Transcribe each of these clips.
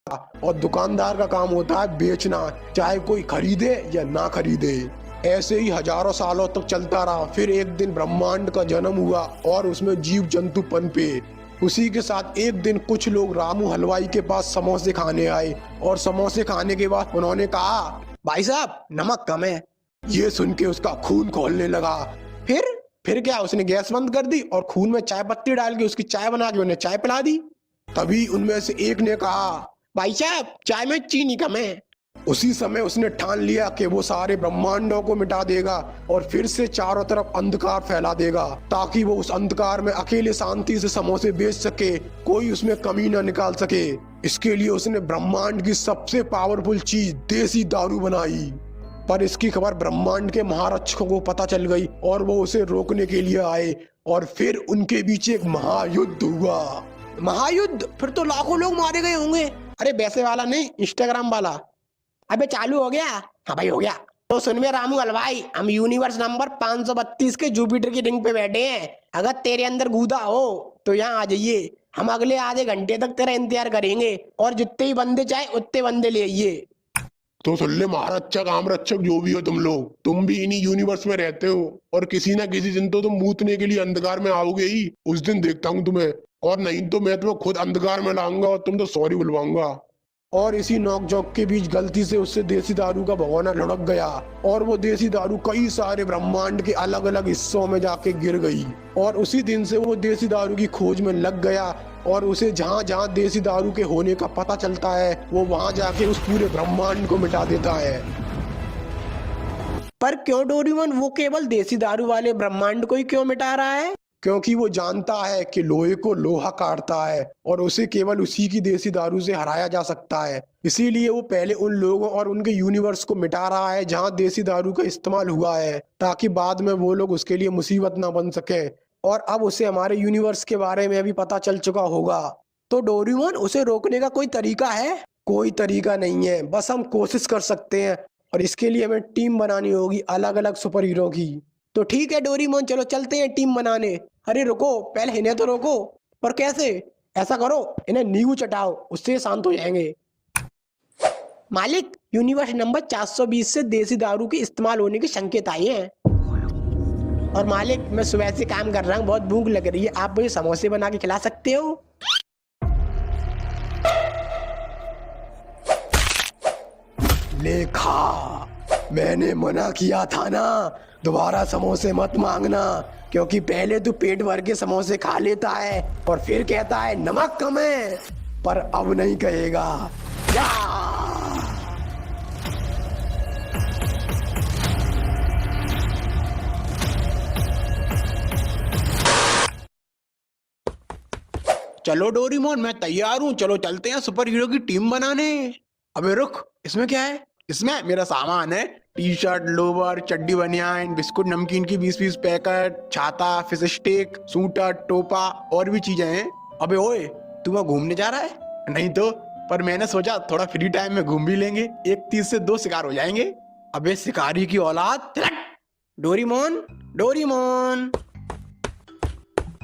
और दुकानदार का काम होता है बेचना, चाहे कोई खरीदे या ना खरीदे। ऐसे ही हजारों सालों तक चलता रहा। फिर एक दिन ब्रह्मांड का जन्म हुआ और उसमें जीव जंतु पनपे। उसी के साथ एक दिन कुछ लोग रामू हलवाई के पास समोसे खाने आए और समोसे खाने के बाद उन्होंने कहा, भाई साहब नमक कम है। ये सुन के उसका खून खौलने लगा। फिर क्या, उसने गैस बंद कर दी और खून में चाय पत्ती डाल के उसकी चाय बना के उन्हें चाय पिला दी। तभी उनमें से एक ने कहा, भाई साहब चाय में चीनी कम है। उसी समय उसने ठान लिया कि वो सारे ब्रह्मांडों को मिटा देगा और फिर से चारों तरफ अंधकार फैला देगा, ताकि वो उस अंधकार में अकेले शांति से समोसे बेच सके, कोई उसमें कमी न निकाल सके। इसके लिए उसने ब्रह्मांड की सबसे पावरफुल चीज देसी दारू बनाई। पर इसकी खबर ब्रह्मांड के महारक्षकों को पता चल गई और वो उसे रोकने के लिए आए और फिर उनके बीच एक महायुद्ध हुआ। महायुद्ध? फिर तो लाखों लोग मारे गए होंगे। अरे वैसे वाला नहीं, इंस्टाग्राम वाला। अबे चालू हो गया? हाँ भाई हो गया। तो सुन में रामू हलवाई, हम यूनिवर्स नंबर 532 के जुपिटर की रिंग पे बैठे हैं। अगर तेरे अंदर गूदा हो तो यहाँ आ जाइए। हम अगले आधे घंटे तक तेरा इंतजार करेंगे और जितने ही बंदे चाहे उतने बंदे ले आइए। तो सुन ले महारक्षक आमरक्षक जो भी हो तुम लोग, तुम भी इन्हीं यूनिवर्स में रहते हो और किसी ना किसी दिन तो तुम मूतने के लिए अंधकार में आओगे ही। उस दिन देखता हूँ तुम्हें, और नहीं तो मैं तुम्हें खुद अंधकार में लाऊंगा और तुम तो सॉरी बुलवाऊंगा। और इसी नोक-झोंक के बीच गलती से उससे देसी दारू का भगोना लुढ़क गया और वो देसी दारू कई सारे ब्रह्मांड के अलग अलग हिस्सों में जाके गिर गई। और उसी दिन से वो देसी दारू की खोज में लग गया और उसे जहाँ जहाँ देसी दारू के होने का पता चलता है वो वहाँ जाके उस पूरे ब्रह्मांड को मिटा देता है। पर क्यों डोरेमोन, वो केवल देसी दारू वाले ब्रह्मांड को ही क्यों मिटा रहा है? क्योंकि वो जानता है कि लोहे को लोहा काटता है और उसे केवल उसी की देसी दारू से हराया जा सकता है। इसीलिए वो पहले उन लोगों और उनके यूनिवर्स को मिटा रहा है जहां देसी दारू का इस्तेमाल हुआ है, ताकि बाद में वो लोग उसके लिए मुसीबत ना बन सके। और अब उसे हमारे यूनिवर्स के बारे में भी पता चल चुका होगा। तो डोरेमोन, उसे रोकने का कोई तरीका है? कोई तरीका नहीं है, बस हम कोशिश कर सकते हैं और इसके लिए हमें टीम बनानी होगी अलग अलग सुपर हीरो की। तो ठीक है डोरेमोन, चलो चलते हैं टीम बनाने। अरे रुको, पहले इन्हें तो रोको। पर कैसे? ऐसा करो, इन्हें नींबू चटाओ, उससे शांत हो जाएंगे। मालिक, यूनिवर्स नंबर 420 से देसी दारू के इस्तेमाल होने के संकेत आए हैं। और मालिक, मैं सुबह से काम कर रहा हूँ, बहुत भूख लग रही है, आप मुझे समोसे बना के खिला सकते हो? लेखा, मैंने मना किया था ना, दोबारा समोसे मत मांगना, क्योंकि पहले तू पेट भर के समोसे खा लेता है और फिर कहता है नमक कम है, पर अब नहीं कहेगा। या! चलो डोरेमोन, मैं तैयार हूँ, चलो चलते हैं सुपर हीरो की टीम बनाने। अबे रुक, इसमें क्या है? इसमें मेरा सामान है, टी शर्ट, लोवर, चड्डी, बनियान, बिस्कुट, नमकीन की 20-20 पैकेट, छाता, फिश स्टिक, सूटर, टोपा और भी चीजें हैं। अबे ओए, तू वहाँ घूमने जा रहा है? नहीं तो, पर मैंने सोचा थोड़ा फ्री टाइम में घूम भी लेंगे, एक तीर से दो शिकार हो जाएंगे। अबे शिकारी की औलाद, डोरेमोन, डोरेमोन,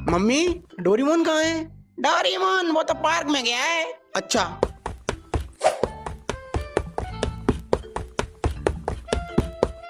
मम्मी, डोरेमोन कहाँ है? डोरेमोन वो तो पार्क में गया है। अच्छा,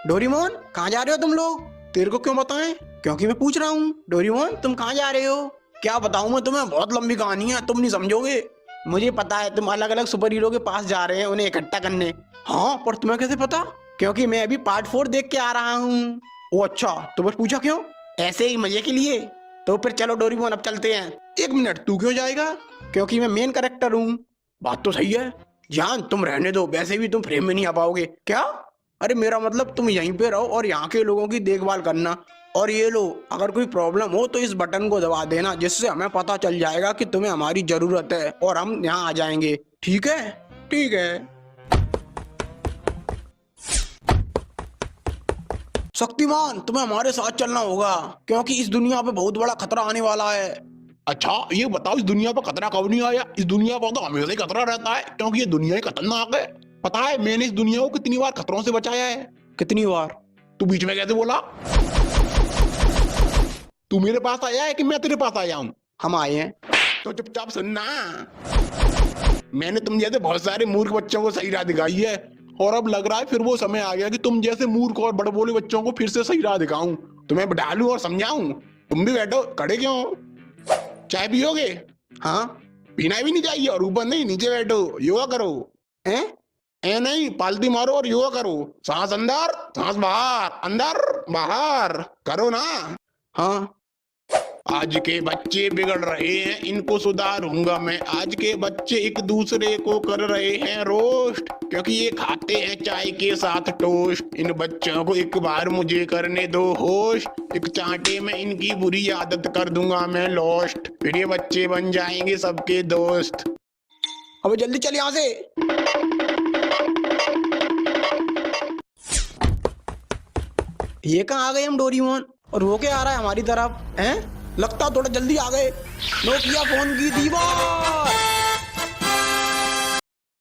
डोरेमोन कहाँ जा रहे हो तुम लोग? तेरे को क्यों बताएं? क्योंकि मैं पूछ रहा हूँ। डोरेमोन तुम कहाँ जा रहे हो? क्या बताऊँ मैं तुम्हें, बहुत लंबी कहानी है, तुम नहीं समझोगे। मुझे पता है तुम अलग अलग सुपर हीरो के पास जा रहे हैं उन्हें इकट्ठा करने। हाँ, पर तुम्हें कैसे पता? क्योंकि मैं अभी पार्ट 4 देख के आ रहा हूँ। ओ अच्छा, तो बस पूछा क्यों? ऐसे ही मजे के लिए। तो फिर चलो डोरेमोन, अब चलते हैं। एक मिनट, तू क्यों जाएगा? क्योंकि मैं मेन कैरेक्टर हूँ। बात तो सही है जान, तुम रहने दो, वैसे भी तुम फ्रेम में नहीं आ पाओगे। क्या? अरे मेरा मतलब तुम यहीं पे रहो और यहाँ के लोगों की देखभाल करना। और ये लो, अगर कोई प्रॉब्लम हो तो इस बटन को दबा देना, जिससे हमें पता चल जाएगा कि तुम्हें हमारी जरूरत है और हम यहाँ आ जाएंगे। ठीक है? ठीक है। शक्तिमान, तुम्हें हमारे साथ चलना होगा, क्योंकि इस दुनिया पे बहुत बड़ा खतरा आने वाला है। अच्छा, ये बताओ इस दुनिया पर खतरा कब नहीं आया? इस दुनिया पर तो हमेशा ही खतरा रहता है, क्योंकि ये दुनिया ही खतरनाक है। पता है मैंने इस दुनिया को कितनी बार खतरों से बचाया है? कितनी बार? तू बीच में कैसे बोला? तू मेरे पास आया है कि मैं तेरे पास आया हूँ? हम आए हैं। तो चुपचाप सुनना। मैंने तुम जैसे बहुत सारे मूर्ख बच्चों को सही राह दिखाई है, और अब लग रहा है फिर वो समय आ गया कि तुम जैसे मूर्ख और बड़बोले बच्चों को फिर से सही राह दिखाऊं, तुम्हें बिठा लूं और समझाऊं। तुम भी बैठो, खड़े क्यों हो? चाय पियोगे? हाँ, पीना भी नहीं चाहिए, और ऊपर नहीं, नीचे बैठो, योगा करो। हैं? ए नहीं, पालती मारो और योगा करो। सांस अंदर, सांस बाहर, अंदर बाहर करो ना। हाँ। आज के बच्चे बिगड़ रहे हैं, इनको सुधारूंगा मैं। आज के बच्चे एक दूसरे को कर रहे हैं रोस्ट, क्योंकि ये खाते हैं चाय के साथ टोस्ट। इन बच्चों को एक बार मुझे करने दो होस्ट, एक चांटे में इनकी बुरी आदत कर दूंगा मैं लॉस्ट, फिर ये बच्चे बन जाएंगे सबके दोस्त। अबे जल्दी चल यहाँ से। ये कहाँ आ गए हम डोरीमोन, और वो क्या आ रहा है हमारी तरफ? हैं? लगता थोड़ा जल्दी आ गए। नोकिया फोन की दीवार।